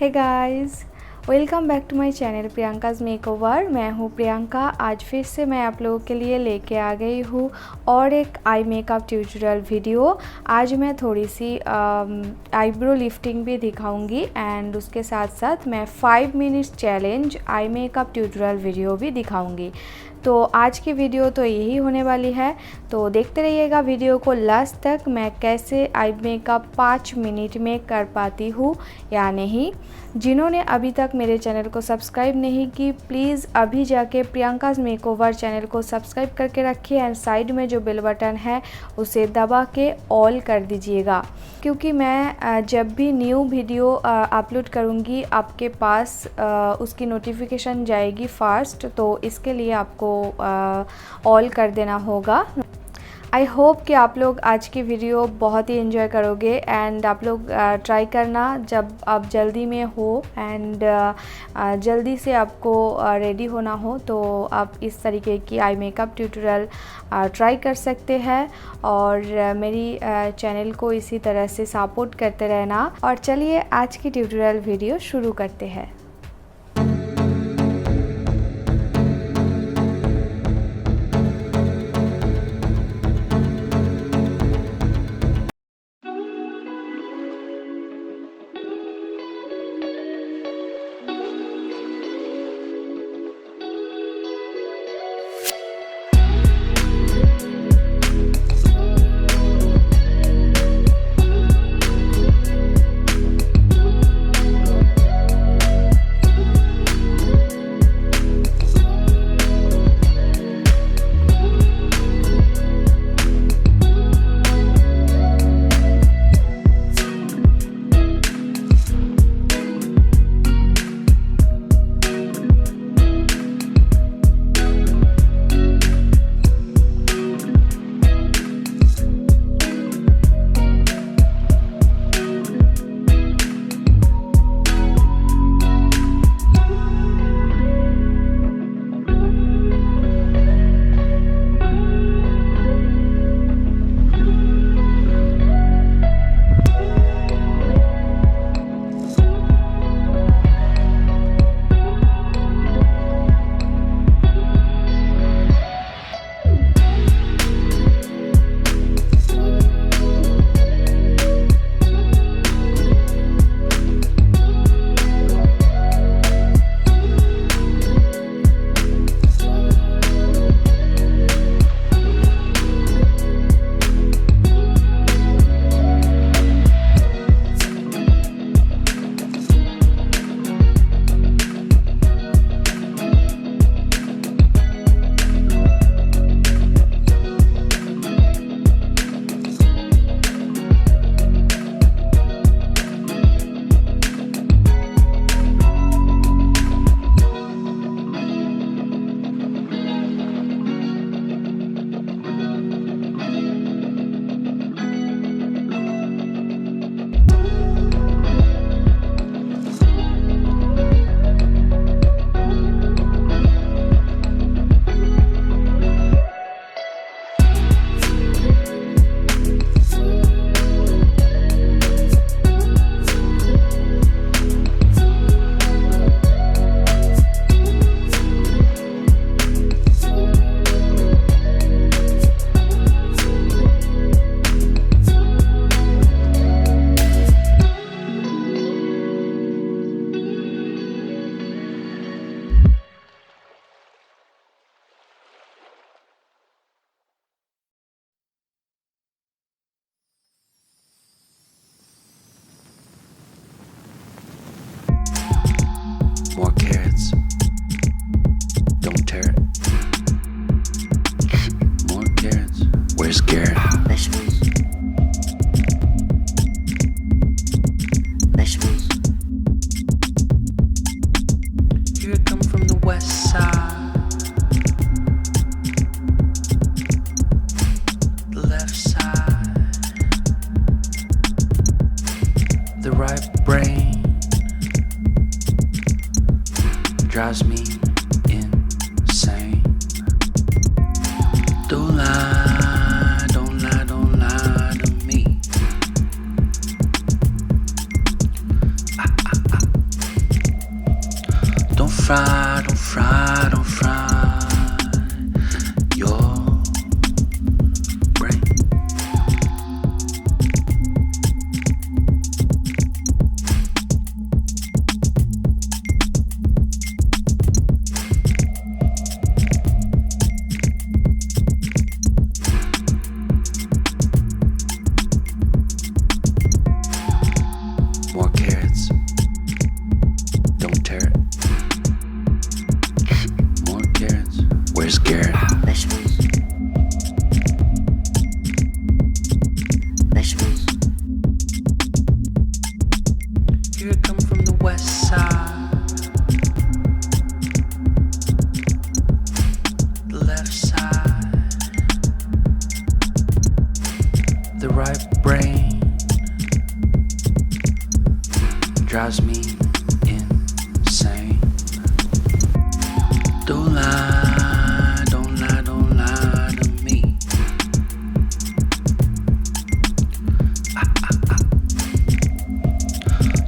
Hey guys, welcome back to my channel Priyanka's makeover. मैं हूँ प्रियंका। आज फिर से मैं आप लोगों के लिए लेके आ गई हूँ और एक आई मेकअप ट्यूटोरियल वीडियो। आज मैं थोड़ी सी आईब्रो लिफ्टिंग भी दिखाऊंगी एंड उसके साथ साथ मैं 5 minutes challenge eye makeup tutorial video भी दिखाऊंगी। तो आज की वीडियो तो यही होने वाली है, तो देखते रहिएगा वीडियो को लास्ट तक। मैं कैसे आई मेकअप 5 मिनट में कर पाती हूँ या नहीं। जिन्होंने अभी तक मेरे चैनल को सब्सक्राइब नहीं की, प्लीज़ अभी जाके प्रियंकाज़ मेकओवर चैनल को सब्सक्राइब करके रखिए एंड साइड में जो बेल बटन है उसे दबा के ऑल कर दीजिएगा, क्योंकि मैं जब भी न्यू वीडियो अपलोड करूँगी आपके पास उसकी नोटिफिकेशन जाएगी फास्ट। तो इसके लिए आपको ऑल कर देना होगा। आई होप कि आप लोग आज की वीडियो बहुत ही एंजॉय करोगे एंड आप लोग ट्राई करना जब आप जल्दी में हो एंड जल्दी से आपको रेडी होना हो, तो आप इस तरीके की आई मेकअप ट्यूटोरियल ट्राई कर सकते हैं और मेरी चैनल को इसी तरह से सपोर्ट करते रहना। और चलिए आज की ट्यूटोरियल वीडियो शुरू करते हैं। More carrots. Don't tear it. More carrots. Where's Garrett? Vegetables. Vegetables. Here I come from the west side. The left side. The right brain drives me insane. Don't lie, don't lie, don't lie to me. fry, don't fry, don't fry your brain. More carrots. Don't tear it. More carrots. Where's Garrett? Vegetables. Vegetables. Here I come from the west side. The left side. The right brain drives me insane. Don't lie, don't lie, don't lie to me.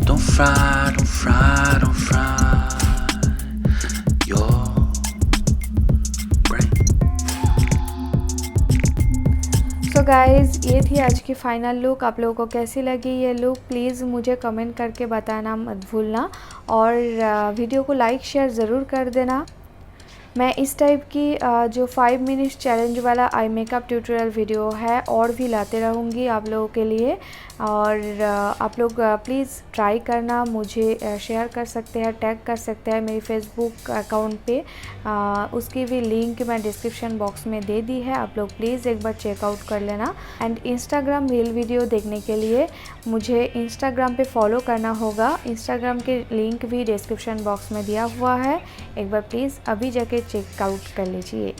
Don't fry, don't fry, don't fry your brain. So guys ये थी आज की final look. आप लोगों को कैसी लगी ये लुक प्लीज़ मुझे कमेंट करके बताना मत भूलना, और वीडियो को लाइक शेयर ज़रूर कर देना। मैं इस टाइप की जो 5 मिनट्स चैलेंज वाला आई मेकअप ट्यूटोरियल वीडियो है और भी लाते रहूँगी आप लोगों के लिए, और आप लोग प्लीज़ ट्राई करना। मुझे शेयर कर सकते हैं, टैग कर सकते हैं मेरी फेसबुक अकाउंट पे, उसकी भी लिंक मैं डिस्क्रिप्शन बॉक्स में दे दी है। आप लोग प्लीज़ एक बार चेकआउट कर लेना। एंड इंस्टाग्राम रील वीडियो देखने के लिए मुझे इंस्टाग्राम पे फॉलो करना होगा। इंस्टाग्राम की लिंक भी डिस्क्रिप्शन बॉक्स में दिया हुआ है, एक बार प्लीज़ अभी जाके चेकआउट कर लीजिए।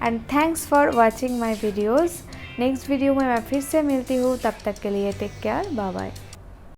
And thanks for watching my videos. Next video में मैं फिर से मिलती हूँ, तब तक के लिए टेक केयर, बाय बाय।